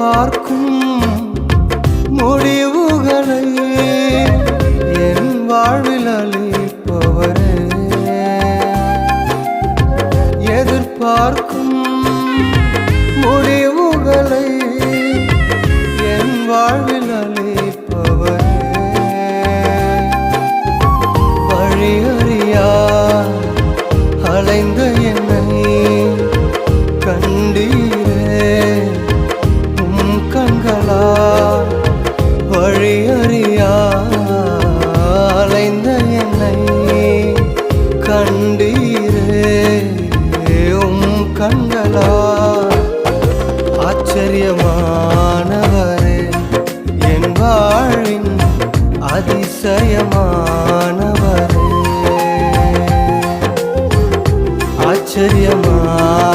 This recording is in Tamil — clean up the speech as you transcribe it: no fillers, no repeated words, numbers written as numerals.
எதிர்பார்க்கும் முடிவுகளை என் வாழ்வில் அளிப்பவரே, எதிர்பார்க்கும் முடிவுகளை என் வாழ்வில் அளிப்பவரே, வழியறியா அலைந்த என்னை கண்டீரே உம் கண்களால், வழியறியா அலைந்த என்னை கண்டீரே உம் கண்களால். ஆச்சரியமானவரே, என் வாழ்வின் அதிசயமானவரே, ஆச்சரியமானவரே,